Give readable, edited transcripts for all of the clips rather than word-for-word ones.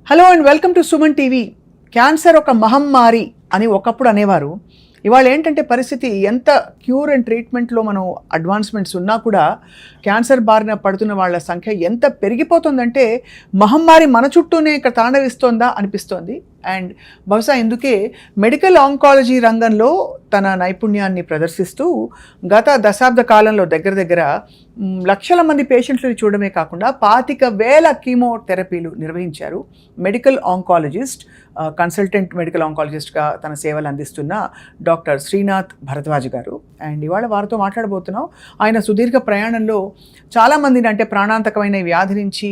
Hello and welcome to Suman TV. Cancer ఒక మహమ్మారి అని ఒకప్పుడు అనేవారు. ఇవాళ ఏంటంటే పరిస్థితి ఎంత క్యూర్ అండ్ ట్రీట్మెంట్లో మనం అడ్వాన్స్మెంట్స్ ఉన్నా కూడా క్యాన్సర్ బారిన పడుతున్న వాళ్ళ సంఖ్య ఎంత పెరిగిపోతుందంటే మహమ్మారి మన చుట్టూనే ఇక్కడ తాండవిస్తోందా అనిపిస్తోంది. అండ్ బహుశా ఇందుకే మెడికల్ ఆంకాలజీ రంగంలో తన నైపుణ్యాన్ని ప్రదర్శిస్తూ గత దశాబ్ద కాలంలో దగ్గర లక్షల మంది పేషెంట్లను చూడడమే కాకుండా 25,000 కీమోథెరపీలు నిర్వహించారు. మెడికల్ ఆంకాలజిస్ట్, కన్సల్టెంట్ మెడికల్ ఆంకాలజిస్ట్గా తన సేవలు అందిస్తున్న డాక్టర్ శ్రీనాథ్ భరద్వాజ్ గారు. అండ్ ఇవాళ వారితో మాట్లాడబోతున్నాం. ఆయన సుదీర్ఘ ప్రయాణంలో చాలామందిని అంటే ప్రాణాంతకమైన వ్యాధి నుంచి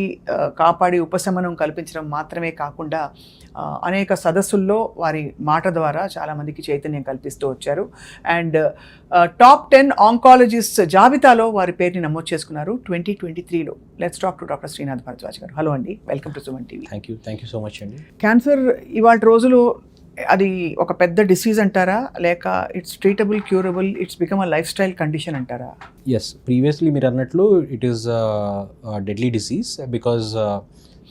కాపాడి ఉపశమనం కల్పించడం మాత్రమే కాకుండా అనేక సదస్సుల్లో వారి మాట ద్వారా చాలామందికి చైతన్యం కల్పిస్తూ వచ్చారు. అండ్ టాప్ 10 ఆంకాలజిస్ట్ జాబితాలో వారి పేరుని నమోదు చేసుకున్నారు 2023లో. Let's talk to doctor Srinath Bharadwaj గారు. హలో అండి, welcome to Suman TV. Thank you so much అండి. క్యాన్సర్ ఇవాళ రోజులో అది ఒక పెద్ద డిసీజ్ అంటారా, లేక it's treatable, curable, it's become a lifestyle condition అంటారా? ఎస్, ప్రీవియస్లీ మీరు అన్నట్లు it is deadly disease because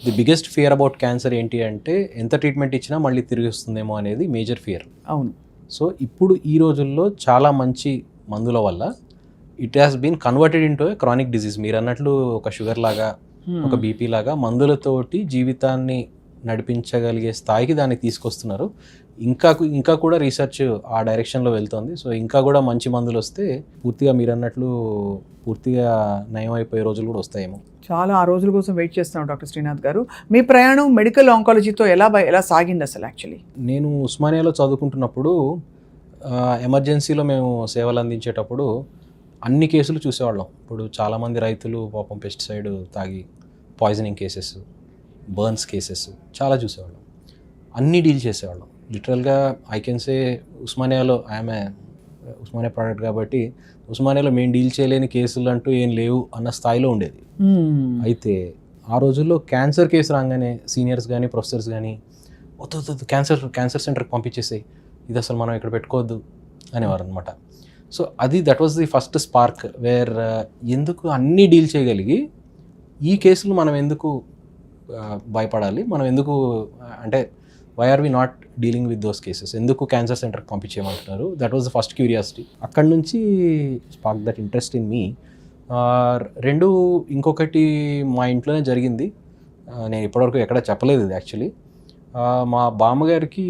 the biggest fear about cancer ఏంటి అంటే ఎంత ట్రీట్మెంట్ ఇచ్చినా మళ్ళీ తిరిగి వస్తుందేమో అనేది మేజర్ ఫియర్. అవును. సో ఇప్పుడు ఈ రోజుల్లో చాలా మంచి మందుల వల్ల it has been converted into a chronic disease. మీరు అన్నట్లు ఒక షుగర్ లాగా, ఒక బీపీ లాగా మందులతోటి జీవితాన్ని నడిపించగలిగే స్థాయికి దాన్ని తీసుకొస్తున్నారు. ఇంకా కూడా రీసెర్చ్ ఆ డైరెక్షన్లో వెళ్తుంది. సో ఇంకా కూడా మంచి మందులు వస్తే పూర్తిగా మీరు అన్నట్లు పూర్తిగా నయం అయిపోయే రోజులు కూడా వస్తాయేమో. చాలా ఆ రోజుల కోసం వెయిట్ చేస్తున్నాం. డాక్టర్ శ్రీనాథ్ గారు, మీ ప్రయాణం మెడికల్ ఆంకాలజీతో ఎలా సాగింది అసలు? యాక్చువల్లీ నేను ఉస్మానియాలో చదువుకుంటున్నప్పుడు ఎమర్జెన్సీలో మేము సేవలు అందించేటప్పుడు అన్ని కేసులు చూసేవాళ్ళం. ఇప్పుడు చాలామంది రైతులు పాపం పెస్టిసైడ్ తాగి పాయిజనింగ్ కేసెస్, బర్న్స్ కేసెస్ చాలా చూసేవాళ్ళం. అన్నీ డీల్ చేసేవాళ్ళం. లిటరల్గా ఐ కెన్ సే ఉస్మానియాలో ఉస్మానియా ప్రోడక్ట్ కాబట్టి ఉస్మానియాలో మేము డీల్ చేయలేని కేసులు అంటూ ఏం లేవు అన్న స్థాయిలో ఉండేది. అయితే ఆ రోజుల్లో క్యాన్సర్ కేసు రాగానే సీనియర్స్ కానీ ప్రొఫెసర్స్ కానీ వద్దు క్యాన్సర్ సెంటర్కి పంపించేసాయి, ఇది అసలు మనం ఇక్కడ పెట్టుకోవద్దు అనేవారు అనమాట. So that was the first spark where ఎందుకు అన్నీ డీల్ చేయగలిగి ఈ కేసులు మనం ఎందుకు భయపడాలి, మనం ఎందుకు అంటే why are we not dealing with those cases, ఎందుకు క్యాన్సర్ సెంటర్కి పంపించేయమంటున్నారు. That was the first curiosity. అక్కడి నుంచి spark that interest in me. రెండు ఇంకొకటి మా ఇంట్లోనే జరిగింది. నేను ఇప్పటివరకు ఎక్కడ చెప్పలేదు ఇది యాక్చువల్లీ. మా బామ్మగారికి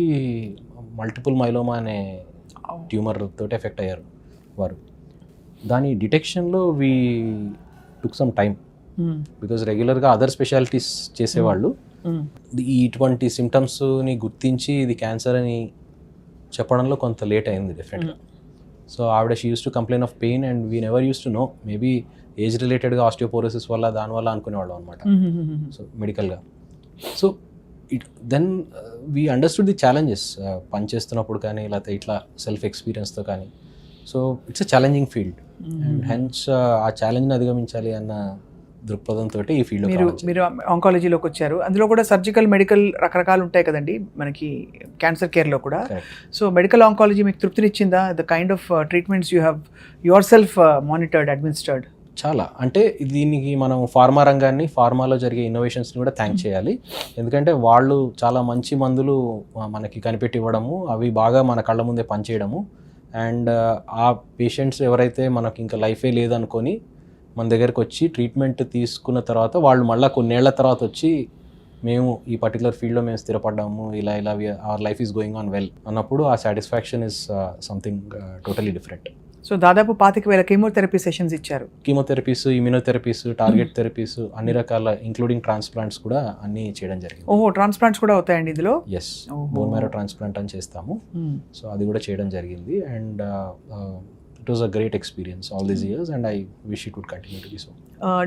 మల్టిపుల్ మైలోమా అనే ట్యూమర్ తోటి ఎఫెక్ట్ అయ్యారు వారు. దాని డిటెక్షన్లో we took some time because రెగ్యులర్గా అదర్ స్పెషాలిటీస్ చేసేవాళ్ళు ఇటువంటి సిమ్టమ్స్ని గుర్తించి ఇది క్యాన్సర్ అని చెప్పడంలో కొంత లేట్ అయింది డెఫినెట్గా. సో ఆవిడ she used to complain of pain and we never used to know, maybe age రిలేటెడ్గా ఆస్టియోపోరోసిస్ వల్ల దానివల్ల అనుకునేవాళ్ళం అనమాట. సో మెడికల్గా so then we understood the challenges పని చేస్తున్నప్పుడు కానీ లేకపోతే ఇట్లా సెల్ఫ్ ఎక్స్పీరియన్స్తో కానీ. So it's a challenging field and hence ఆ ఛాలెంజ్ని అధిగమించాలి అన్న దృక్పథంతో ఈ ఫీల్డ్ మీరు ఆంకాలజీలోకి వచ్చారు. అందులో కూడా సర్జికల్, మెడికల్ రకరకాలు ఉంటాయి కదండి మనకి క్యాన్సర్ కేర్లో కూడా. సో మెడికల్ ఆంకాలజీ మీకు తృప్తినిచ్చిందా? The kind of treatments you have yourself monitored, administered. చాలా అంటే దీనికి మనం ఫార్మాలో జరిగే ఇన్నోవేషన్స్ని కూడా థ్యాంక్ చేయాలి. ఎందుకంటే వాళ్ళు చాలా మంచి మందులు మనకి కనిపెట్టి ఇవ్వడము, అవి బాగా మన కళ్ళ ముందే పనిచేయడము. అండ్ ఆ పేషెంట్స్ ఎవరైతే మనకి ఇంకా లైఫే లేదనుకొని మన దగ్గరికి వచ్చి ట్రీట్మెంట్ తీసుకున్న తర్వాత వాళ్ళు మళ్ళీ కొన్నేళ్ల తర్వాత వచ్చి మేము ఈ పర్టికులర్ ఫీల్డ్లో మేము స్థిరపడ్డాము, ఇలా our life is going on well అన్నప్పుడు ఆ satisfaction is something totally different. So దాదాపు 25,000 కీమోథెరపీ సెషన్స్ ఇచ్చారు. కీమోథెరపీస్, ఇమ్యూనోథెరపీస్, టార్గెట్ థెరపీస్, అన్ని రకాల ఇంక్లూడింగ్ ట్రాన్స్ప్లాంట్స్ కూడా అన్నీ చేయడం జరిగింది. ఓహో, ట్రాన్స్ప్లాంట్స్ కూడా అవుతాయండి ఇందులో? ఎస్, బోన్ మ్యారో ట్రాన్స్ప్లాంట్ అని చేస్తాము. సో అది కూడా చేయడం జరిగింది. And it was a great experience all these years and I wish it would continue to be so.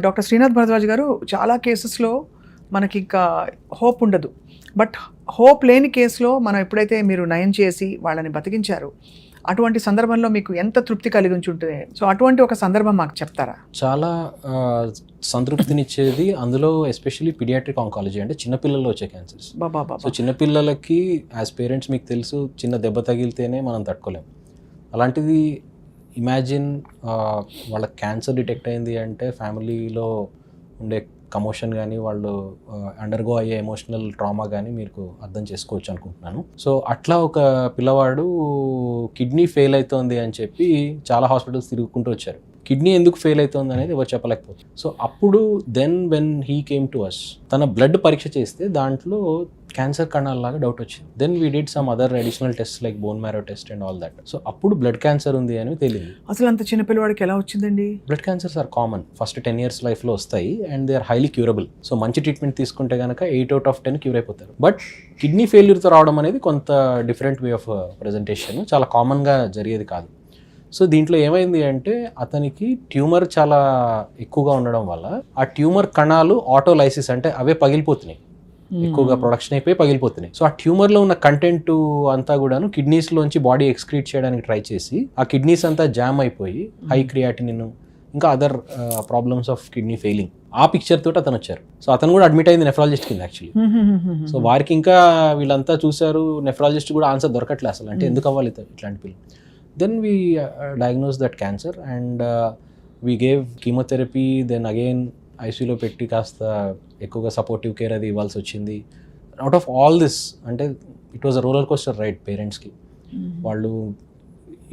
Doctor Srinath Bharadwaj గారు, చాలా కేసెస్లో మనకి ఇంకా హోప్ ఉండదు. బట్ హోప్ లేని కేసులో మనం ఎప్పుడైతే మీరు నయం చేసి వాళ్ళని బతికించారు, అటువంటి సందర్భంలో మీకు ఎంత తృప్తి కలిగి ఉంటుంది? సో అటువంటి ఒక సందర్భం మాకు చెప్తారా? చాలా సంతృప్తినిచ్చేది అందులో, ఎస్పెషల్లీ పీడియాట్రిక్ ఆంకాలజీ అంటే చిన్నపిల్లల్లో వచ్చే క్యాన్సర్స్. సో చిన్నపిల్లలకి యాజ్ పేరెంట్స్ మీకు తెలుసు, చిన్న దెబ్బ తగిలితేనే మనం తట్టుకోలేం. అలాంటిది ఇమాజిన్ వాళ్ళ క్యాన్సర్ డిటెక్ట్ అయింది అంటే ఫ్యామిలీలో ఉండే కమోషన్ కానీ వాళ్ళు అండర్గో అయ్యే ఎమోషనల్ ట్రామా కానీ మీకు అర్థం చేసుకోవచ్చు అనుకుంటున్నాను. సో అట్లా ఒక పిల్లవాడు కిడ్నీ ఫెయిల్ అవుతోంది అని చెప్పి చాలా హాస్పిటల్స్ తిరుగుకుంటూ వచ్చారు. కిడ్నీ ఎందుకు ఫెయిల్ అవుతుంది అనేది ఎవరు చెప్పలేకపోతుంది. సో అప్పుడు when he came to us, తన బ్లడ్ పరీక్ష చేస్తే దాంట్లో క్యాన్సర్ కణాలలాగా డౌట్ వచ్చింది. Then we did some other additional test like bone marrow test and all that. So అప్పుడు బ్లడ్ క్యాన్సర్ ఉంది అని తెలియదు. అసలు అంత చిన్న పిల్లవాడికి ఎలా వచ్చిందండి? Blood cancers are common, first 10 years లైఫ్లో వస్తాయి and they are highly curable. So మంచి ట్రీట్మెంట్ తీసుకుంటే కనుక 8 out of 10 క్యూర్ అయిపోతారు. బట్ కిడ్నీ ఫెయిల్యూర్తో రావడం అనేది కొంత డిఫరెంట్ వే ఆఫ్ ప్రజెంటేషన్, చాలా కామన్గా జరిగేది కాదు. సో దీంట్లో ఏమైంది అంటే అతనికి ట్యూమర్ చాలా ఎక్కువగా ఉండడం వల్ల ఆ ట్యూమర్ కణాలు ఆటోలైసిస్ అంటే అవే పగిలిపోతున్నాయి, ఎక్కువగా ప్రొడక్షన్ అయిపోయి పగిలిపోతున్నాయి. సో ఆ ట్యూమర్లో ఉన్న కంటెంట్ అంతా కూడాను కిడ్నీస్లోంచి బాడీ ఎక్స్క్రీట్ చేయడానికి ట్రై చేసి ఆ కిడ్నీస్ అంతా జామ్ అయిపోయి హై క్రియాటినిన్ ఇంకా other problems of kidney failing, ఆ పిక్చర్ తోటి అతను వచ్చారు. సో అతను కూడా అడ్మిట్ అయింది నెఫ్రాలజిస్ట్ కింద యాక్చువల్లీ. సో వారికి ఇంకా వీళ్ళంతా చూశారు, నెఫ్రాలజిస్ట్ కూడా ఆన్సర్ దొరకట్లే అసలు, అంటే ఎందుకు అవ్వాలి ఇట్లాంటి పిల్లలు. Then we diagnose that cancer and we gave chemotherapy. Then again ఐసీయూలో పెట్టి కాస్త ఎక్కువగా సపోర్టివ్ కేర్ అది ఇవ్వాల్సి వచ్చింది. అవుట్ ఆఫ్ ఆల్ దిస్ అంటే it was a roller coaster ride పేరెంట్స్కి. వాళ్ళు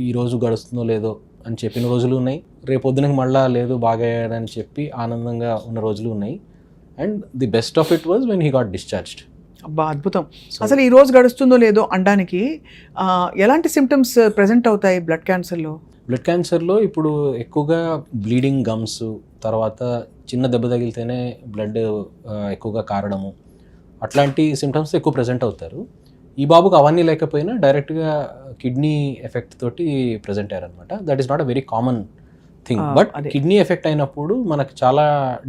ఈరోజు గడుస్తుందో లేదో అని చెప్పిన రోజులు ఉన్నాయి, రేపొద్దునకి మళ్ళీ లేదు బాగా అయ్యాడని చెప్పి ఆనందంగా ఉన్న రోజులు ఉన్నాయి. And the best of it was when he got discharged. అబ్బా అద్భుతం. అసలు ఈ రోజు గడుస్తుందో లేదో అనడానికి ఎలాంటి సిమ్టమ్స్ ప్రెజెంట్ అవుతాయి బ్లడ్ క్యాన్సర్లో? బ్లడ్ క్యాన్సర్లో ఇప్పుడు ఎక్కువగా బ్లీడింగ్ గమ్స్, తర్వాత చిన్న దెబ్బ తగిలితేనే బ్లడ్ ఎక్కువగా కారడము, అట్లాంటి సిమ్టమ్స్ ఎక్కువ ప్రజెంట్ అవుతారు. ఈ బాబుకి అవన్నీ లేకపోయినా డైరెక్ట్గా కిడ్నీ ఎఫెక్ట్ తోటి ప్రజెంట్ అయ్యారనమాట. That is not a very common thing. But kidney effect అయినప్పుడు మనకు చాలా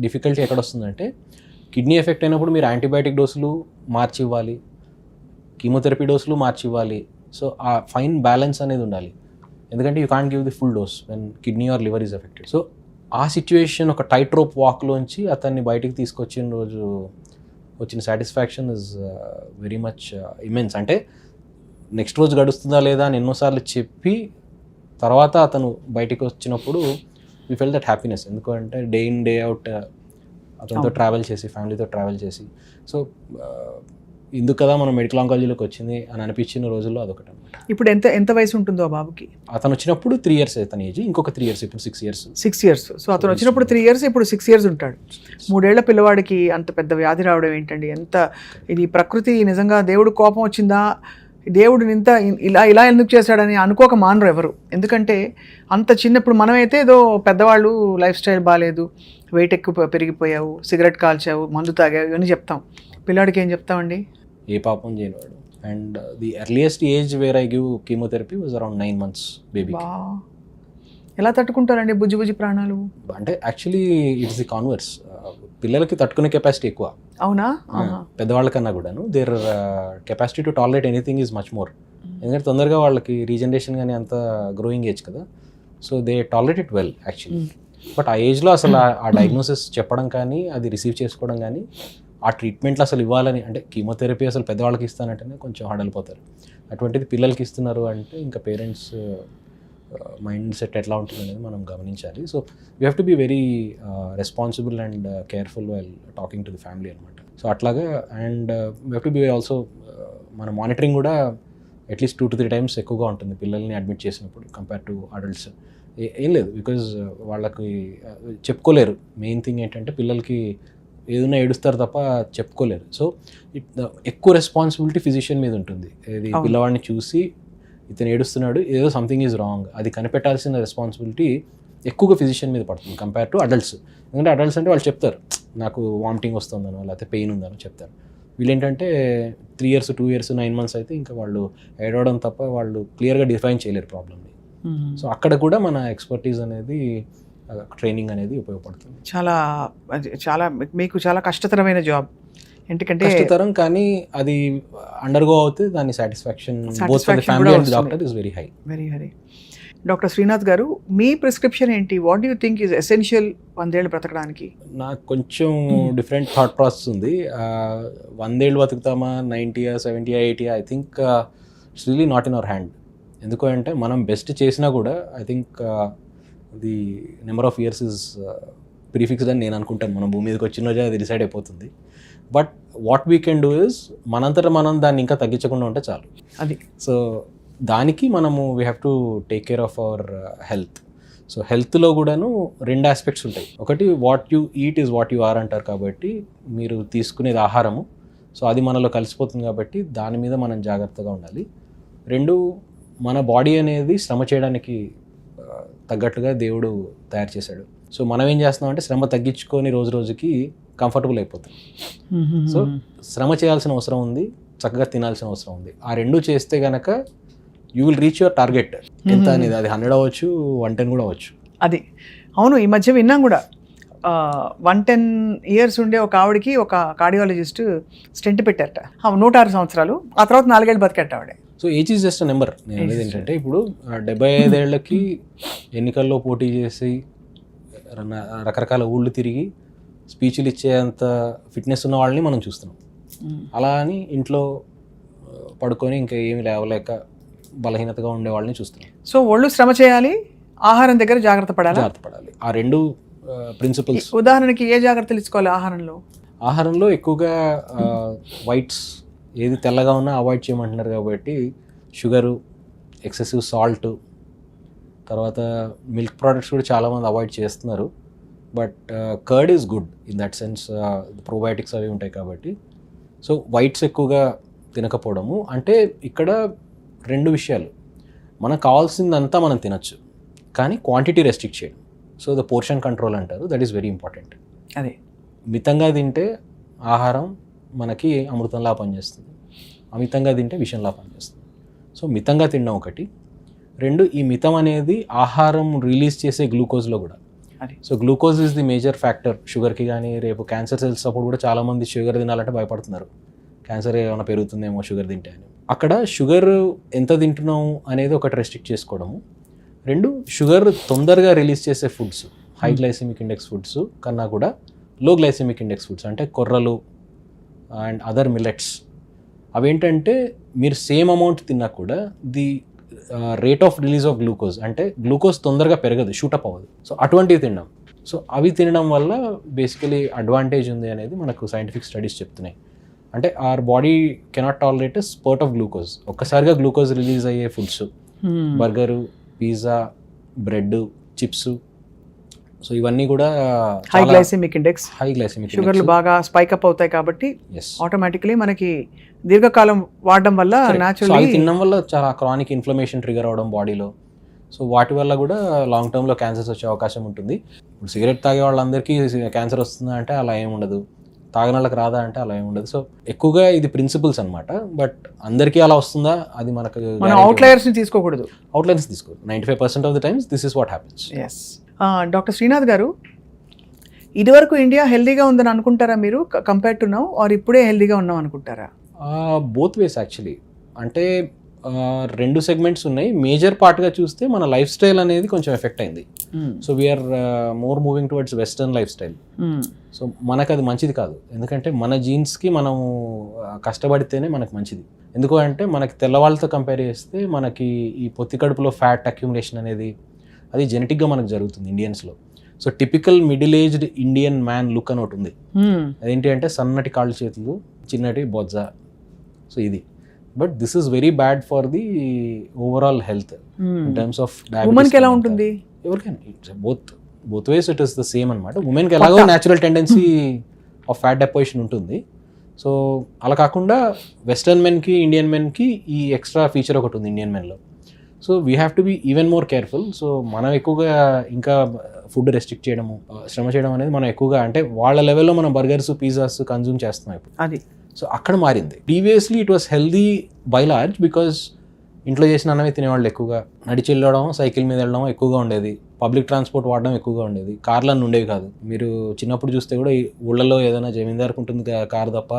డిఫికల్టీ ఎక్కడ వస్తుందంటే, కిడ్నీ ఎఫెక్ట్ అయినప్పుడు మీరు యాంటీబయాటిక్ డోసులు మార్చి ఇవ్వాలి, కీమోథెరపీ డోసులు మార్చి ఇవ్వాలి. సో ఆ ఫైన్ బ్యాలెన్స్ అనేది ఉండాలి, ఎందుకంటే you can't give the full dose when kidney or liver is affected. So ఆ సిచ్యువేషన్ ఒక టైట్ రోప్ వాక్లోంచి అతన్ని బయటికి తీసుకొచ్చిన రోజు వచ్చిన satisfaction is very much immense. అంటే నెక్స్ట్ రోజు గడుస్తుందా లేదా అని ఎన్నోసార్లు చెప్పి తర్వాత అతను బయటికి వచ్చినప్పుడు వీ ఫెల్ దట్ హ్యాపీనెస్. ఎందుకంటే డే ఇన్ డే అవుట్ అతనితో ట్రావెల్ చేసి, ఫ్యామిలీతో ట్రావెల్ చేసి, సో ఇందుకు కదా మనం మెడికల్ ఆంకాలజీలోకి వచ్చింది అని అనిపించిన రోజుల్లో అదొకటి అనమాట. ఇప్పుడు ఎంత వయసు ఉంటుందో ఆ బాబుకి? అతను వచ్చినప్పుడు 3 years అతని ఏజ్, ఇంకొక 3 years, ఇప్పుడు 6 years. 6 years. సో అతను వచ్చినప్పుడు 3 years, ఇప్పుడు 6 years ఉంటాడు. 3 ఏళ్ల పిల్లవాడికి అంత పెద్ద వ్యాధి రావడం ఏంటండి? ఎంత ఇది ప్రకృతి నిజంగా దేవుడు కోపం వచ్చిందా, దేవుడు ఇంత ఇలా ఎందుకు చేశాడని అనుకోక మానరు ఎవరు. ఎందుకంటే అంత చిన్నప్పుడు మనమైతే ఏదో పెద్దవాళ్ళు లైఫ్ స్టైల్ బాగాలేదు, వెయిట్ ఎక్కువ పెరిగిపోయావు, సిగరెట్ కాల్చావు, మందు తాగావు, ఇవన్నీ చెప్తాం. పిల్లాడికి ఏం చెప్తామండి? ఏ పాపం చేయనివాడు. And the earliest age where I give chemotherapy was around 9 months baby. ఎలా తట్టుకుంటారండి బుజ్జి ప్రాణాలు? అంటే యాక్చువల్లీ ఇట్స్ ది కాన్వర్స్. పిల్లలకి తట్టుకునే కెపాసిటీ ఎక్కువ, అవునా? పెద్దవాళ్ళకన్నా కూడాను. There capacity to tolerate anything is much more. ఎందుకంటే తొందరగా వాళ్ళకి రీజనరేషన్ కానీ అంత గ్రోయింగ్ ఏజ్ కదా, so they tolerate it well actually. But ఆ ఏజ్లో అసలు ఆ డయాగ్నోసిస్ చెప్పడం కానీ, అది రిసీవ్ చేసుకోవడం కానీ, ఆ ట్రీట్మెంట్లు అసలు ఇవ్వాలని అంటే కీమోథెరపీ అసలు పెద్దవాళ్ళకి ఇస్తానంటేనే కొంచెం హడలిపోతారు. అటువంటిది పిల్లలకి ఇస్తున్నారు అంటే ఇంకా పేరెంట్స్ మైండ్ సెట్ ఎట్లా ఉంటుంది అనేది మనం గమనించాలి. So we have to be very responsible and careful while talking to the family అనమాట. సో అట్లాగా and we have to be also మన మానిటరింగ్ కూడా అట్లీస్ట్ 2 to 3 times ఎక్కువగా ఉంటుంది పిల్లల్ని అడ్మిట్ చేసినప్పుడు కంపేర్ టు అడల్ట్స్. ఏం లేదు, బికాజ్ వాళ్ళకి చెప్పుకోలేరు. మెయిన్ థింగ్ ఏంటంటే పిల్లలకి ఏదైనా ఏడుస్తారు తప్ప చెప్పుకోలేరు. సో ఎక్కువ రెస్పాన్సిబిలిటీ ఫిజిషియన్ మీద ఉంటుంది. ఇది పిల్లవాడిని చూసి ఇతను ఏడుస్తున్నాడు, ఏదో సంథింగ్ ఈజ్ రాంగ్, అది కనిపెట్టాల్సిన రెస్పాన్సిబిలిటీ ఎక్కువగా ఫిజిషియన్ మీద పడుతుంది కంపేర్ టు అడల్ట్స్. ఎందుకంటే అడల్ట్స్ అంటే వాళ్ళు చెప్తారు నాకు వామిటింగ్ వస్తుందనో లేకపోతే పెయిన్ ఉందనో చెప్తారు. వీళ్ళు ఏంటంటే 3 years, 2 years, 9 months అయితే ఇంకా వాళ్ళు ఏడవడం తప్ప వాళ్ళు క్లియర్గా డిఫైన్ చేయలేరు ప్రాబ్లమ్ని. సో అక్కడ కూడా మన ఎక్స్పర్టీస్ అనేది, ట్రైనింగ్ అనేది ఉపయోగపడుతుంది. చాలా మీకు చాలా కష్టతరమైన జాబ్. ఎందుకంటే కష్టతరం, కానీ అది అండర్గో అవుతే దాని satisfaction both for the family and the doctor is very high. Doctor Srinath గారు, మీ ప్రిస్క్రిప్షన్ ఏంటి? What do you think is essential 100 ఏళ్ళు బ్రతకడానికి? నాకు కొంచెం డిఫరెంట్ థాట్ ప్రాసెస్ ఉంది. 100 ఏళ్ళు బతుకుతామా, 90, 70, 80, I think it's really not in our hand. ఎందుకంటే మనం బెస్ట్ చేసినా కూడా I think the number of years is prefixed అని నేను అనుకుంటాను. మనం భూమి మీదకి వచ్చిన రోజే అది డిసైడ్ అయిపోతుంది. But what we can do is మనంతటా మనం దాన్ని ఇంకా తగ్గించకుండా ఉంటే చాలు. అది సో దానికి మనము we have to take care of our health. So హెల్త్లో కూడాను 2 ఆస్పెక్ట్స్ ఉంటాయి. ఒకటి what you eat is what you are అంటారు, కాబట్టి మీరు తీసుకునేది ఆహారము, సో అది మనలో కలిసిపోతుంది కాబట్టి దాని మీద మనం జాగ్రత్తగా ఉండాలి. 2 మన బాడీ అనేది శ్రమ చేయడానికి తగ్గట్టుగా దేవుడు తయారు చేశాడు. సో మనం ఏం చేస్తున్నాం అంటే శ్రమ తగ్గించుకొని రోజు రోజుకి కంఫర్టబుల్ అయిపోతాం. సో శ్రమ చేయాల్సిన అవసరం ఉంది, చక్కగా తినాల్సిన అవసరం ఉంది. ఆ 2 చేస్తే గనక you will reach your target. ఎంత అనేది అది 100 అవ్వచ్చు, 110 కూడా అవ్వచ్చు. అది అవును, ఈ మధ్య విన్నాం కూడా. 110 years ఉండే ఒక ఆవిడకి ఒక కార్డియాలజిస్ట్ స్టెంట్ పెట్టారట. 106 సంవత్సరాలు, ఆ తర్వాత 4 ఏళ్ళు బతికట్ట ఆవిడ. So age is just a number. నేను అనేది ఏంటంటే ఇప్పుడు 75 ఏళ్ళకి ఎన్నికల్లో పోటీ చేసి రకరకాల ఊళ్ళు తిరిగి స్పీచ్లు ఇచ్చేంత ఫిట్నెస్ ఉన్న వాళ్ళని మనం చూస్తున్నాం. అలా అని ఇంట్లో పడుకొని ఇంకా ఏమి లేవలేక బలహీనతగా ఉండే వాళ్ళని చూస్తున్నాం. సో ఒళ్ళు శ్రమ చేయాలి, ఆహారం దగ్గర జాగ్రత్త పడాలి. ఆ 2 ప్రిన్సిపల్స్. ఉదాహరణకి ఏ జాగ్రత్తలు తీసుకోవాలి ఆహారంలో? ఎక్కువగా వైట్స్ ఏది తెల్లగా ఉన్నా అవాయిడ్ చేయమంటున్నారు కాబట్టి షుగరు, ఎక్సెసివ్ సాల్ట్, తర్వాత మిల్క్ ప్రోడక్ట్స్ కూడా చాలామంది అవాయిడ్ చేస్తున్నారు. But curd is good in that sense, probiotics అవి ఉంటాయి కాబట్టి. సో వైట్స్ ఎక్కువగా తినకపోవడము అంటే ఇక్కడ 2 విషయాలు. మనకు కావాల్సిందంతా మనం తినచ్చు, కానీ క్వాంటిటీ రెస్ట్రిక్ట్ చేయడం. సో ద పోర్షన్ కంట్రోల్ అంటారు, దట్ ఈస్ వెరీ ఇంపార్టెంట్. అదే మితంగా తింటే ఆహారం మనకి అమృతంలా పనిచేస్తుంది, అమితంగా తింటే విషంలా పనిచేస్తుంది. సో మితంగా తినడం ఒకటి. 2 ఈ మితం అనేది ఆహారం రిలీజ్ చేసే గ్లూకోజ్లో కూడా. So glucose is the major factor షుగర్కి. కానీ రేపు క్యాన్సర్ సెల్స్ అప్పుడు కూడా చాలామంది షుగర్ తినాలంటే భయపడుతున్నారు, క్యాన్సర్ ఏమైనా పెరుగుతుందేమో షుగర్ తింటే అని. అక్కడ షుగర్ ఎంత తింటున్నాము అనేది ఒకటి రెస్ట్రిక్ట్ చేసుకోవడము. 2 షుగర్ తొందరగా రిలీజ్ చేసే foods, high glycemic index foods కన్నా కూడా లో గ్లైసెమిక్ ఇండెక్స్ ఫుడ్స్ అంటే కొర్రలు అండ్ అదర్ మిల్లెట్స్. అవేంటంటే మీరు సేమ్ అమౌంట్ తిన్నా కూడా the rate of release of glucose అంటే గ్లూకోజ్ తొందరగా పెరగదు, షూటప్ అవ్వదు. సో అటువంటివి తినడం. సో అవి తినడం వల్ల బేసికలీ అడ్వాంటేజ్ ఉంది అనేది మనకు సైంటిఫిక్ స్టడీస్ చెప్తున్నాయి. అంటే our body cannot tolerate spurt of glucose. ఒక్కసారిగా గ్లూకోజ్ రిలీజ్ అయ్యే foods burger, pizza, bread, chips, so ఇవన్నీ కూడా హై గ్లైసెమిక్ ఇండెక్స్, షుగర్లు బాగా స్పైక్ అప్ అవుతాయి కాబట్టి ఆటోమేటికలీ మనకి దీర్ఘకాలం వాడడం వల్ల న్యాచురల్లీ తినడం వల్ల చాలా క్రానిక్ ఇన్ఫ్లమేషన్ ట్రిగర్ అవడం బాడీలో. సో వాటి వల్ల కూడా లాంగ్ టర్మ్లో క్యాన్సర్స్ వచ్చే అవకాశం ఉంటుంది. ఇప్పుడు సిగరెట్ తాగే వాళ్ళందరికీ క్యాన్సర్ వస్తుందా అంటే అలా ఏమి ఉండదు, తాగిన వాళ్ళకి రాదా అంటే అలా ఏమి ఉండదు. సో ఎక్కువగా ఇది ప్రిన్సిపల్స్ అనమాట. బట్ అందరికీ అలా వస్తుందా అది మనకు అవుట్లయర్స్ తీసుకోకూడదు. 95% of the times this is what happens. Doctor Srinath గారు, ఇదివరకు ఇండియా హెల్దీగా ఉందని అనుకుంటారా మీరు కంపేర్ టు నౌ, ఆర్ ఇప్పుడే హెల్దీగా ఉన్నాం అనుకుంటారా? Both ways actually. అంటే 2 సెగ్మెంట్స్ ఉన్నాయి. మేజర్ పార్ట్గా చూస్తే మన లైఫ్ స్టైల్ అనేది కొంచెం ఎఫెక్ట్ అయింది. So we're more moving towards western lifestyle. So మనకు అది మంచిది కాదు, ఎందుకంటే మన జీన్స్కి మనం కష్టపడితేనే మనకు మంచిది. ఎందుకు అంటే మనకి తెల్లవాళ్ళతో కంపేర్ చేస్తే మనకి ఈ పొత్తి కడుపులో ఫ్యాట్ అక్యుములేషన్ అనేది అది జెనెటిక్గా మనకు జరుగుతుంది ఇండియన్స్లో. So typical middle aged Indian man look అని ఒకటి ఉంది. అదేంటి అంటే సన్నటి కాళ్ళు చేతులు, చిన్నటి బొజ్జ. సో ఇది but this is very bad for the overall health in terms of diabetes. ఎలా ఉంటుంది ఎవరికైనా both ways it is the same అనమాట. ఉమెన్కి ఎలాగో natural tendency of fat deposition ఉంటుంది. సో అలా కాకుండా వెస్టర్న్ మెన్కి ఇండియన్ మెన్కి ఈ ఎక్స్ట్రా ఫీచర్ ఒకటి ఉంది ఇండియన్ మెన్లో. So we have to be even more careful. So మనం ఎక్కువగా ఇంకా ఫుడ్ రెస్ట్రిక్ట్ చేయడము, శ్రమ చేయడం అనేది మనం ఎక్కువగా అంటే వాళ్ళ లెవెల్లో మనం బర్గర్స్, పిజ్జాస్ కన్జ్యూమ్ చేస్తున్నాం ఇప్పుడు. అది సో అక్కడ మారింది. Previously it was healthy by large because ఇంట్లో చేసిన అన్నమే తినేవాళ్ళు ఎక్కువగా. నడిచి వెళ్ళడం, సైకిల్ మీద వెళ్ళడం ఎక్కువగా ఉండేది. పబ్లిక్ ట్రాన్స్పోర్ట్ వాడడం ఎక్కువగా ఉండేది. కార్లన్నీ ఉండేవి కాదు. మీరు చిన్నప్పుడు చూస్తే కూడా ఈ ఊళ్ళలో ఏదైనా జమీందారికి ఉంటుంది కారు తప్ప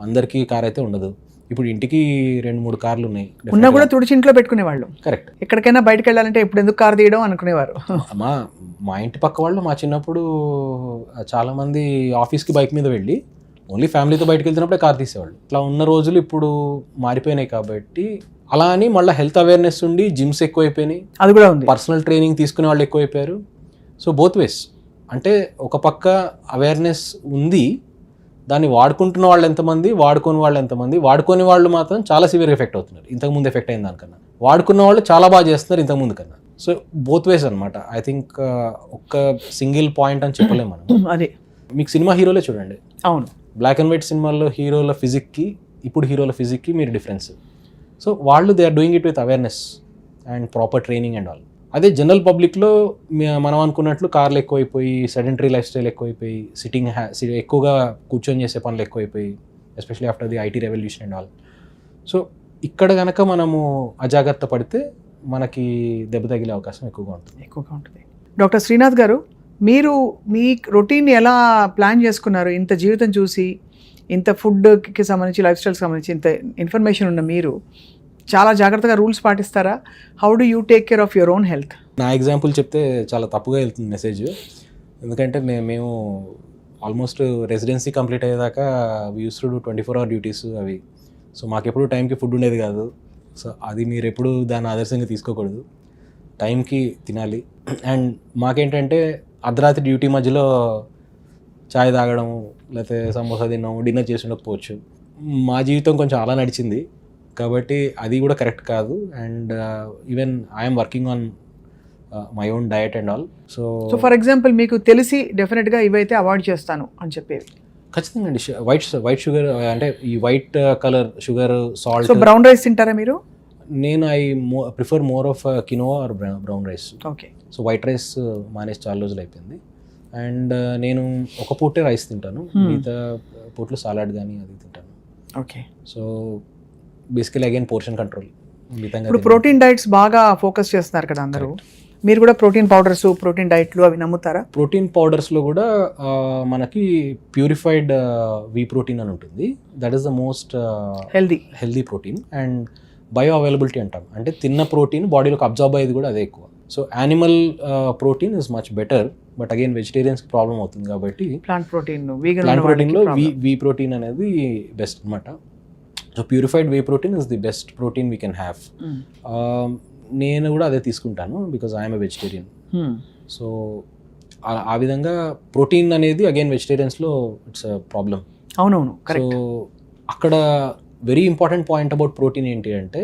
అందరికీ కార్ అయితే ఉండదు. ఇప్పుడు ఇంటికి 2-3 కార్లు ఉన్నాయి. ఉన్నా కూడా తుడిచి ఇంట్లో పెట్టుకునేవాళ్ళు. కరెక్ట్. ఎక్కడికైనా బయటకు వెళ్ళాలంటే ఇప్పుడు ఎందుకు కార్ తీయడం అనుకునేవారు. మా ఇంటి పక్క వాళ్ళు మా చిన్నప్పుడు చాలామంది ఆఫీస్కి బైక్ మీద వెళ్ళి ఓన్లీ ఫ్యామిలీతో బయటకు వెళ్తున్నప్పుడే కార్ తీసేవాళ్ళు. ఇట్లా ఉన్న రోజులు ఇప్పుడు మారిపోయినాయి కాబట్టి అలా అని మళ్ళీ హెల్త్ అవేర్నెస్ ఉండి జిమ్స్ ఎక్కువైపోయినాయి, అది కూడా ఉంది. పర్సనల్ ట్రైనింగ్ తీసుకునే వాళ్ళు ఎక్కువైపోయారు. సో బోత్ వేస్ అంటే ఒక పక్క అవేర్నెస్ ఉంది, దాన్ని వాడుకుంటున్న వాళ్ళు ఎంతమంది, వాడుకోని వాళ్ళు ఎంతమంది. వాడుకోని వాళ్ళు మాత్రం చాలా సివియర్ ఎఫెక్ట్ అవుతున్నారు ఇంతకుముందు ఎఫెక్ట్ అయిన దానికన్నా. వాడుకున్న వాళ్ళు చాలా బాగా చేస్తున్నారు ఇంతకుముందు కన్నా. సో బోత్ వేస్ అనమాట. ఐ థింక్ ఒక్క సింగిల్ పాయింట్ అని చెప్పలేము మనం. అదే మీకు సినిమా హీరోలే చూడండి, అవును, బ్లాక్ అండ్ వైట్ సినిమాల్లో హీరోల ఫిజిక్కి ఇప్పుడు హీరోల ఫిజిక్కి మీరు డిఫరెన్స్. సో వాళ్ళు they are doing it with awareness and proper training and all. అదే జనరల్ పబ్లిక్లో మనం అనుకున్నట్లు కార్లు ఎక్కువైపోయి, సెడెంటరీ లైఫ్ స్టైల్ ఎక్కువైపోయి, ఎక్కువగా కూర్చొని చేసే పనులు ఎక్కువైపోయి, especially after the IT revolution and all. So ఇక్కడ కనుక మనము అజాగ్రత్త పడితే మనకి దెబ్బ తగిలే అవకాశం ఎక్కువగా ఉంటుంది. డాక్టర్ శ్రీనాథ్ గారు, మీరు మీ రొటీన్ ఎలా ప్లాన్ చేసుకున్నారు? ఇంత జీవితం చూసి, ఇంత ఫుడ్కి సంబంధించి, లైఫ్ స్టైల్కి సంబంధించి ఇంత ఇన్ఫర్మేషన్ ఉన్న మీరు చాలా జాగ్రత్తగా రూల్స్ పాటిస్తారా? How do you take care of your own health? నా ఎగ్జాంపుల్ చెప్తే చాలా తప్పుగా వెళ్తుంది మెసేజ్. ఎందుకంటే మేము ఆల్మోస్ట్ రెసిడెన్సీ కంప్లీట్ అయ్యేదాకా యూస్ టు 24 hour డ్యూటీస్ అవి. సో మాకెప్పుడు టైంకి ఫుడ్ ఉండేది కాదు. సో అది మీరు ఎప్పుడు దాన్ని ఆదర్శంగా తీసుకోకూడదు. టైంకి తినాలి. అండ్ మాకేంటంటే అర్ధరాత్రి డ్యూటీ మధ్యలో చాయ్ తాగడం, లేకపోతే సమోసా తినడం, డిన్నర్ చేసి ఉండకపోవచ్చు. మా జీవితం కొంచెం అలా నడిచింది కాబట్టి అది కూడా కరెక్ట్ కాదు. And even I'm working on my own diet and all. So for example మీకు తెలిసి డెఫినెట్గా ఇవైతే అవాయిడ్ చేస్తాను అని చెప్పేవి? ఖచ్చితంగా అండి. వైట్ షుగర్ అంటే ఈ white colour sugar, salt. So brown rice తింటారా మీరు? నేను prefer more of quinoa or brown rice. Okay. So white rice మానేసి చాలా రోజులు అయిపోయింది. అండ్ నేను ఒక పూటే రైస్ తింటాను, మిగతా పూట్లు సాలాడ్ కానీ అది తింటాను. Okay. So basically again portion control. ఇప్పుడు ప్రోటీన్ డైట్స్ బాగా ఫోకస్ చేస్తున్నారు కదా అందరూ. మీరు కూడా ప్రోటీన్ పౌడర్స్, ప్రోటీన్ డైట్లు అవి నమ్ముతారా? ప్రోటీన్ పౌడర్స్లో కూడా మనకి ప్యూరిఫైడ్ వీ ప్రోటీన్ అని ఉంటుంది. That is the most healthy protein. And bio availability అంటాం, అంటే తిన్న ప్రోటీన్ బాడీలోకి అబ్జార్బ్ అయ్యేది కూడా అదే ఎక్కువ. So animal protein is much better, but again వెజిటేరియన్స్కి ప్రాబ్లం అవుతుంది కాబట్టి ప్లాంట్ ప్రోటీన్లో వీ ప్రోటీన్ అనేది బెస్ట్ అనమాట. So purified whey protein is the best protein we can have. నేను కూడా అదే తీసుకుంటాను because I'm a vegetarian. So ఆ విధంగా ప్రోటీన్ అనేది అగైన్ వెజిటేరియన్స్లో ఇట్స్ అ ప్రాబ్లం. అవునవును. సో అక్కడ very important point about protein ఏంటి అంటే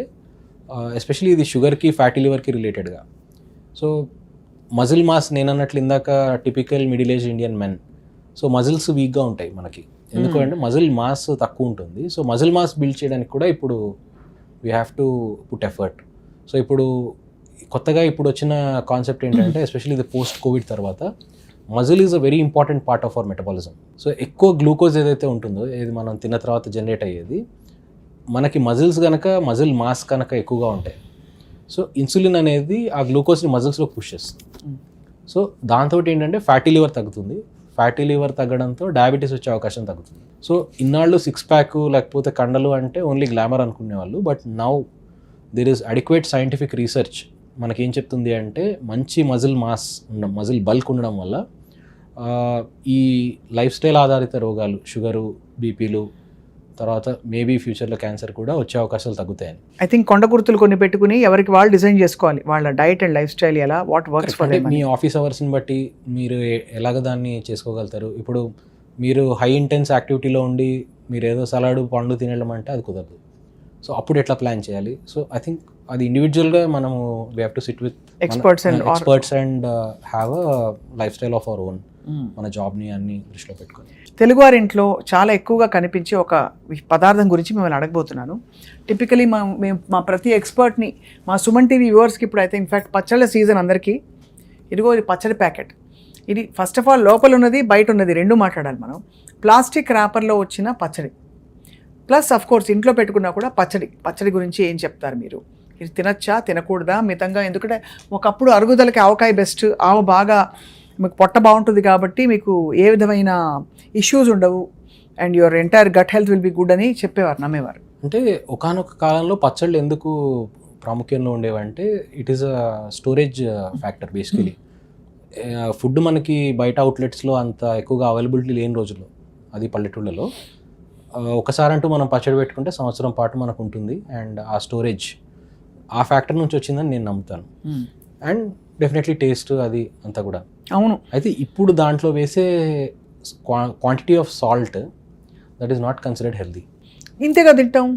ఎస్పెషలీ ఇది షుగర్కి, ఫ్యాటీ లివర్కి రిలేటెడ్గా. సో మజిల్ మాస్ నేను అన్నట్లు ఇందాక typical middle age Indian men. So muscles వీక్గా ఉంటాయి మనకి, ఎందుకంటే మజిల్ మాస్ తక్కువ ఉంటుంది. సో మజిల్ మాస్ బిల్డ్ చేయడానికి కూడా ఇప్పుడు we have to put effort. So ఇప్పుడు కొత్తగా ఇప్పుడు వచ్చిన కాన్సెప్ట్ ఏంటంటే ఎస్పెషల్లీ ఇది పోస్ట్ కోవిడ్ తర్వాత muscle is a very important part of our metabolism. So ఎక్కువ గ్లూకోజ్ ఏదైతే ఉంటుందో, ఏది మనం తిన్న తర్వాత జనరేట్ అయ్యేది, మనకి మజిల్స్ కనుక, మజిల్ మాస్ కనుక ఎక్కువగా ఉంటాయి. సో ఇన్సులిన్ అనేది ఆ గ్లూకోజ్ని మజిల్స్లో పుష్ చేస్తుంది. సో దాంతో ఏంటంటే ఫ్యాటీ లివర్ తగ్గుతుంది. ఫ్యాటీ లివర్ తగ్గడంతో డయాబెటీస్ వచ్చే అవకాశం తగ్గుతుంది. సో ఇన్నాళ్ళు 6 ప్యాక్ లేకపోతే కండలు అంటే ఓన్లీ గ్లామర్ అనుకునేవాళ్ళు. But now there is adequate scientific research మనకేం చెప్తుంది అంటే మంచి మజిల్ మాస్ ఉండడం, మజిల్ బల్క్ ఉండడం వల్ల ఈ లైఫ్ స్టైల్ ఆధారిత రోగాలు, షుగరు, బీపీలు, తర్వాత మేబీ ఫ్యూచర్లో క్యాన్సర్ కూడా వచ్చే అవకాశాలు తగ్గుతాయని. ఐ థింక్ కొండ గుర్తులు కొన్ని పెట్టుకుని ఎవరికి వాళ్ళు డిజైన్ చేసుకోవాలి వాళ్ళ డైట్ అండ్ లైఫ్ స్టైల్, ఎలా వాట్ వర్క్స్ ఫర్ దెమ్. మీ ఆఫీస్ అవర్స్ని బట్టి మీరు ఎలాగ దాన్ని చేసుకోగలుగుతారు. ఇప్పుడు మీరు హై ఇంటెన్స్ యాక్టివిటీలో ఉండి మీరు ఏదో సలాడ్, పండు తినడం అంటే అది కుదరదు. సో అప్పుడు ఎట్లా ప్లాన్ చేయాలి? సో ఐ థింక్ అది ఇండివిజువల్గా మనము we have to SIT with experts and have a life style of our own. మన జాబ్ని అన్ని దృష్టిలో పెట్టుకొని. తెలుగువారింట్లో చాలా ఎక్కువగా కనిపించే ఒక పదార్థం గురించి మిమ్మల్ని అడగబోతున్నాను. టిపికలీ మేము మా ప్రతి ఎక్స్పర్ట్ని, మా సుమన్ టీవీ వ్యూవర్స్కి ఇప్పుడు అయితే ఇన్ఫ్యాక్ట్ పచ్చళ్ళ సీజన్ అందరికీ, ఇదిగో ఇది పచ్చడి ప్యాకెట్. ఇది ఫస్ట్ ఆఫ్ ఆల్ లోపల ఉన్నది, బయట ఉన్నది రెండు మాట్లాడాలి మనం. ప్లాస్టిక్ ర్యాపర్లో వచ్చిన పచ్చడి ప్లస్ అఫ్ కోర్స్ ఇంట్లో పెట్టుకున్నా కూడా పచ్చడి గురించి ఏం చెప్తారు మీరు? ఇది తినచ్చా, తినకూడదా, మితంగా? ఎందుకంటే ఒకప్పుడు అరుగుదలకి ఆవకాయ బెస్ట్, ఆవ బాగా మీకు పొట్ట బాగుంటుంది కాబట్టి మీకు ఏ విధమైన ఇష్యూస్ ఉండవు and your entire gut health will be good అని చెప్పేవారు, నమ్మేవారు. అంటే ఒకానొక కాలంలో పచ్చళ్ళు ఎందుకు ప్రాముఖ్యంలో ఉండేవంటే it is a storage factor. Basically food మనకి బయట అవుట్లెట్స్లో అంత ఎక్కువగా అవైలబిలిటీ లేని రోజుల్లో, అది పల్లెటూళ్ళలో, ఒకసారి అంటూ మనం పచ్చడి పెట్టుకుంటే సంవత్సరం పాటు మనకు ఉంటుంది. అండ్ ఆ స్టోరేజ్ ఆ ఫ్యాక్టర్ నుంచి వచ్చిందని నేను నమ్ముతాను. అండ్ డెఫినెట్లీ టేస్ట్ అది అంతా కూడా. అవును. అయితే ఇప్పుడు దాంట్లో వేసే quantity of salt that is not considered healthy. ఇంతేగా తింటాం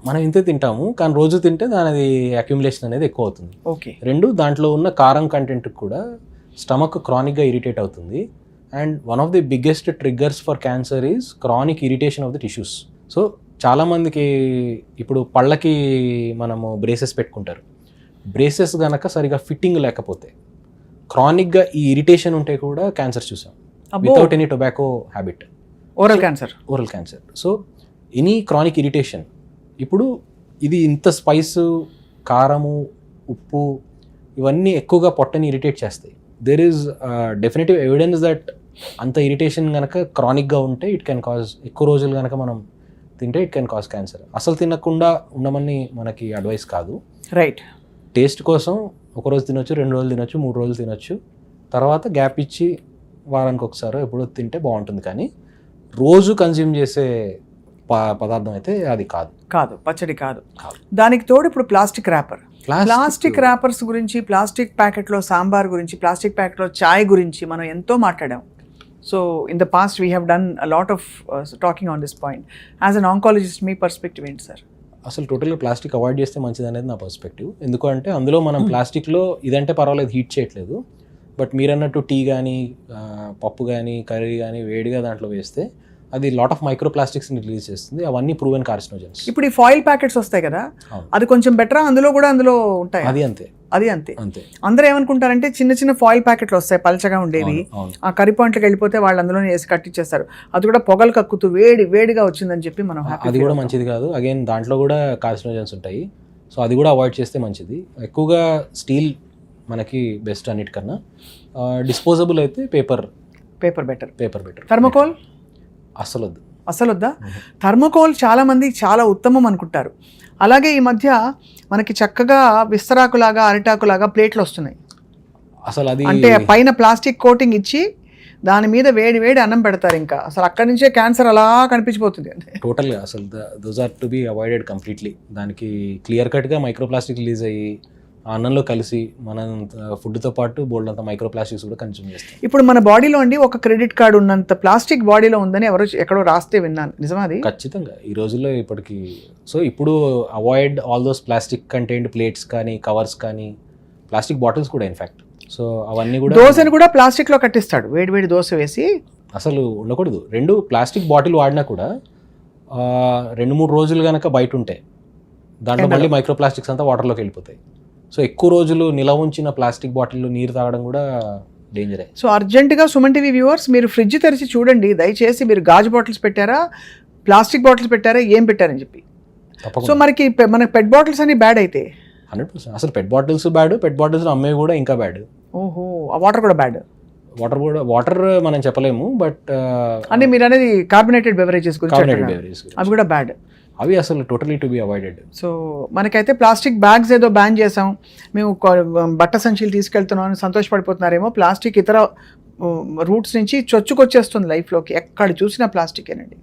మనం ఇంతే తింటాము, కానీ రోజు తింటే దాని అక్యుములేషన్ అనేది ఎక్కువ అవుతుంది. ఓకే. రెండు, దాంట్లో ఉన్న కారం కంటెంట్ కూడా స్టమక్ క్రానిక్గా ఇరిటేట్ అవుతుంది. And one of the biggest triggers for cancer is chronic irritation of the tissues. So చాలామందికి ఇప్పుడు పళ్ళకి మనము బ్రేసెస్ పెట్టుకుంటారు. బ్రేసెస్ కనుక సరిగా ఫిట్టింగ్ లేకపోతే క్రానిక్గా ఈ ఇరిటేషన్ ఉంటే కూడా క్యాన్సర్ చూసాం, without any tobacco habit. Oral cancer. So any chronic irritation. ఇప్పుడు ఇది ఇంత స్పైసు, కారము, ఉప్పు ఇవన్నీ ఎక్కువగా పొట్టని ఇరిటేట్ చేస్తాయి. There is definitive evidence that అంత ఇరిటేషన్ కనుక క్రానిక్గా ఉంటే ఇట్ కెన్ కాజ్, ఎక్కువ రోజులు కనుక మనం తింటే ఇట్ కెన్ కాజ్ క్యాన్సర్. అసలు తినకుండా ఉండమని మనకి అడ్వైస్ కాదు. రైట్. టేస్ట్ కోసం ఒకరోజు తినొచ్చు, 2 రోజులు తినొచ్చు, 3 రోజులు తినొచ్చు, తర్వాత గ్యాప్ ఇచ్చి వారానికి ఒకసారి ఎప్పుడో తింటే బాగుంటుంది. కానీ రోజు కన్జ్యూమ్ చేసే పదార్థం అయితే అది కాదు, పచ్చడి కాదు. దానికి తోడు ఇప్పుడు ప్లాస్టిక్ ర్యాపర్స్ గురించి, ప్లాస్టిక్ ప్యాకెట్లో సాంబార్ గురించి, ప్లాస్టిక్ ప్యాకెట్లో చాయ్ గురించి మనం ఎంతో మాట్లాడాం. So in the past we have done a lot of talking on this point. As an oncologist me perspective ఏంటి సార్? అసలు టోటల్గా ప్లాస్టిక్ అవాయిడ్ చేస్తే మంచిది అనేది నా పర్స్పెక్టివ్. ఎందుకంటే అందులో మనం ప్లాస్టిక్లో ఇదంటే పర్వాలేదు, హీట్ చేయట్లేదు. బట్ మీరు అన్నట్టు టీ కానీ, పప్పు కానీ, కర్రీ కానీ వేడిగా దాంట్లో వేస్తే అది లాట్ ఆఫ్ మైక్రో ప్లాస్టిక్స్ని రిలీజ్ చేస్తుంది. అవన్నీ ప్రూవెన్ కార్సినోజన్స్. ఇప్పుడు ఈ ఫాయిల్ ప్యాకెట్స్ వస్తాయి కదా, అది కొంచెం బెటరా? అందులో ఉంటాయి. అది అంతే. అందరూ ఏమనుకుంటారంటే చిన్న చిన్న ఫాయిల్ ప్యాకెట్లు వస్తాయి పలచగా ఉండేవి, ఆ కర్రీ పాయింట్లకు వెళ్ళిపోతే వాళ్ళు అందులోనే వేసి కట్టించేస్తారు. అది కూడా పొగలు కక్కుతూ వేడిగా వచ్చిందని చెప్పి మనం అది కూడా మంచిది కాదు. అగైన్ దాంట్లో కూడా కార్సినోజన్స్ ఉంటాయి. సో అది కూడా అవాయిడ్ చేస్తే మంచిది. ఎక్కువగా స్టీల్ మనకి బెస్ట్ అన్నిటికన్నా. డిస్పోజబుల్ అయితే పేపర్ బెటర్. థర్మోకోల్ అసలు వద్దా? థర్మోకోల్ చాలా మంది చాలా ఉత్తమం అనుకుంటారు. అలాగే ఈ మధ్య మనకి చక్కగా విస్తరాకులాగా, అరిటాకులాగా ప్లేట్లు వస్తున్నాయి. అసలు అది అంటే పైన ప్లాస్టిక్ కోటింగ్ ఇచ్చి దాని మీద వేడి అన్నం పెడతారు. ఇంకా అసలు అక్కడి నుంచే క్యాన్సర్ అలా కనిపించిపోతుంది. టోటల్గా అసలు those are to be avoided completely. దానికి క్లియర్ కట్గా మైక్రోప్లాస్టిక్ రిలీజ్ అయ్యి అన్నంలో కలిసి మన ఫుడ్తో పాటు బోల్డ్ అంత మైక్రోప్లాస్టిక్స్ కూడా కన్జ్యూమ్ చేస్తాం. ఇప్పుడు మన బాడీలో అండి ఒక క్రెడిట్ కార్డు ఉన్నంత ప్లాస్టిక్ బాడీలో ఉందని ఎక్కడో రాస్తే విన్నాను. నిజమా అది? ఖచ్చితంగా ఈ రోజుల్లో ఇప్పటికి. సో ఇప్పుడు avoid all those plastic contained plates కానీ, కవర్స్ కానీ, ప్లాస్టిక్ బాటిల్స్ కూడా ఇన్ఫ్యాక్ట్. సో అవన్నీ కూడా, దోశని కూడా ప్లాస్టిక్లో కట్టిస్తాడు, వేడి దోశ వేసి. అసలు ఉండకూడదు. 2 ప్లాస్టిక్ బాటిల్ వాడినా కూడా 2-3 రోజులు కనుక బయట ఉంటే దాంట్లో మళ్ళీ మైక్రోప్లాస్టిక్స్ అంతా వాటర్లోకి వెళ్ళిపోతాయి. సో ఎక్కువ రోజులు నిలవ ఉంచిన ప్లాస్టిక్ బాటిల్లో నీరు తాగడం కూడా డేంజరే. సో అర్జెంటుగా సుమన్ టీవీ వ్యూవర్స్, మీరు ఫ్రిడ్జ్ తెరిచి చూడండి దయచేసి. మీరు గాజు బాటిల్స్ పెట్టారా, ప్లాస్టిక్ బాటిల్స్ పెట్టారా, ఏం పెట్టారని చెప్పి. సో మనకి పెట్ బాటిల్స్ అన్ని బ్యాడ్ అయితే 100%. అసలు పెట్ బాటిల్స్ బ్యాడ్, పెట్ బాటిల్స్ అమ్మేవి కూడా ఇంకా బ్యాడ్. ఓహో, ఆ వాటర్ కూడా బ్యాడ్. వాటర్ మనం చెప్పలేము, బట్ అంటే మీరు అనేది కార్బొనేటెడ్ బెవరేజెస్ గురించి, అవి కూడా బ్యాడ్. అవి అసలు totally to be avoided. So మనకైతే ప్లాస్టిక్ బ్యాగ్స్ ఏదో బ్యాన్ చేసాం, మేము బట్ట సంచులు తీసుకెళ్తున్నాం అని సంతోషపడిపోతున్నారేమో. ప్లాస్టిక్ ఇతర రూట్స్ నుంచి చొచ్చుకొచ్చేస్తుంది లైఫ్లోకి, ఎక్కడ చూసినా ప్లాస్టికేనండి.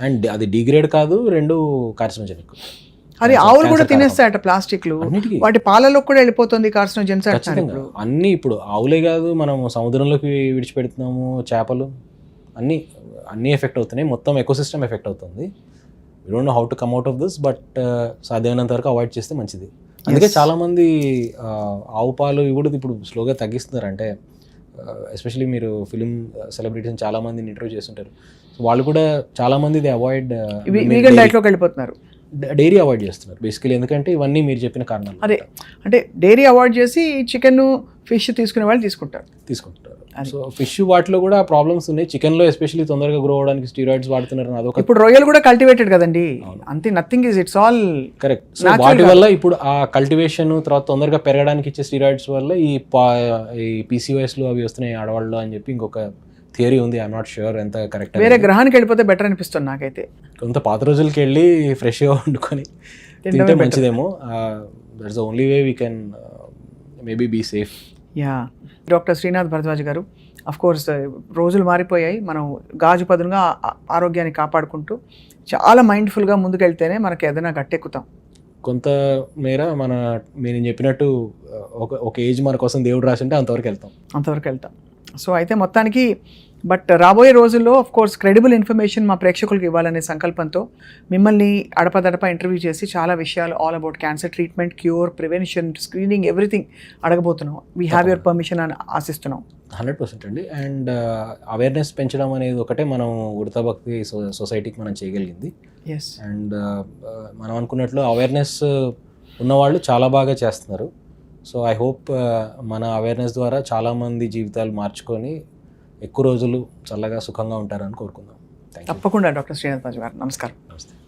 అండ్ అది డిగ్రేడ్ కాదు, 2 కార్సినోజెనిక్. అది ఆవులు కూడా తినేస్తాయట ప్లాస్టిక్లు, వాటి పాలలో కూడా వెళ్ళిపోతుంది కార్సినోజెన్స్. అన్నీ ఇప్పుడు ఆవులే కాదు, మనం సముద్రంలోకి విడిచిపెడుతున్నాము, చేపలు అన్నీ ఎఫెక్ట్ అవుతున్నాయి. మొత్తం ఎకోసిస్టమ్ ఎఫెక్ట్ అవుతుంది. We don't know how to come out of this, but సాధ్యమైనంత వరకు అవాయిడ్ చేస్తే మంచిది. అందుకే చాలామంది ఆవు పాలు ఇవి కూడా ఇప్పుడు స్లోగా తగ్గిస్తున్నారు. అంటే ఎస్పెషలీ మీరు ఫిలిం సెలబ్రిటీస్ చాలామందిని ఇంటర్వ్యూ చేస్తుంటారు. సో వాళ్ళు కూడా చాలామంది ఇది అవాయిడ్ డైట్లోకి వెళ్ళిపోతున్నారు, డైరీ అవాయిడ్ చేస్తున్నారు బేసికలీ. ఎందుకంటే ఇవన్నీ మీరు చెప్పిన కారణాలు. అదే అంటే డైరీ అవాయిడ్ చేసి చికెన్, ఫిష్ తీసుకునే వాళ్ళు తీసుకుంటారు. సో ఫిష్ వాటిలో కూడా ప్రాబ్లమ్స్ ఉన్నాయి. చికెన్లో ఎస్పెషల్లీ తొందరగా గ్రో అవడానికి స్టీరాయిడ్స్ వాడుతున్నారు. అదొక. ఇప్పుడు రొయ్యలు కూడా కల్టివేటెడ్ కదండి, అంతే, nothing is, it's all correct. So వాటి వల్ల ఇప్పుడు ఆ కల్టివేషన్ తర్వాత తొందరగా పెరగడానికి ఇచ్చే స్టీరాయిడ్స్ వల్ల ఈ PCOSలు అవి వస్తున్నాయి ఆడవాళ్ళు అని చెప్పి ఇంకొక థియరీ ఉంది. ఐఎమ్ నాట్ ష్యూర్ ఎంత కరెక్ట్. వేరే గ్రహానికి వెళ్ళిపోతే బెటర్ అనిపిస్తుంది నాకైతే. కొంత పాత రోజులకి వెళ్ళి ఫ్రెష్గా వండుకొని తింటే మంచిదేమో. That's the only way we can maybe be safe. Yeah. Doctor Srinath Bharadwaj garu, of course రోజులు మారిపోయాయి, మనం గాజు పదునుగా ఆరోగ్యాన్ని కాపాడుకుంటూ చాలా మైండ్ఫుల్గా ముందుకెళ్తేనే మనకి ఏదైనా గట్టెక్కుతాం. కొంత మేర నేను చెప్పినట్టు ఒక ఏజ్ మన కోసం దేవుడు రాసింటే అంతవరకు వెళ్తాం. అంతవరకు వెళ్తాం. సో అయితే మొత్తానికి బట్ రాబోయే రోజుల్లో ఆఫ్ కోర్స్ క్రెడిబుల్ ఇన్ఫర్మేషన్ మా ప్రేక్షకులకు ఇవ్వాలనే సంకల్పంతో మిమ్మల్ని అడపదడప ఇంటర్వ్యూ చేసి చాలా విషయాలు all about cancer treatment, cure, prevention, screening, everything అడగబోతున్నాం. వీ హ్యావ్ యువర్ పర్మిషన్ అని ఆశిస్తున్నాం. 100% అండి. అండ్ అవేర్నెస్ పెంచడం అనేది ఒకటే మనం ఉడతా భక్తి సొసైటీకి మనం చేయగలిగింది. ఎస్. అండ్ మనం అనుకున్నట్లు అవేర్నెస్ ఉన్నవాళ్ళు చాలా బాగా చేస్తున్నారు. సో ఐ హోప్ మన అవేర్నెస్ ద్వారా చాలామంది జీవితాలు మార్చుకొని ఎక్కువ రోజులు చల్లగా సుఖంగా ఉంటారని కోరుకుందాం. తప్పకుండా డాక్టర్ శ్రీనాథ్ బాజు గారు, నమస్కారం. నమస్తే.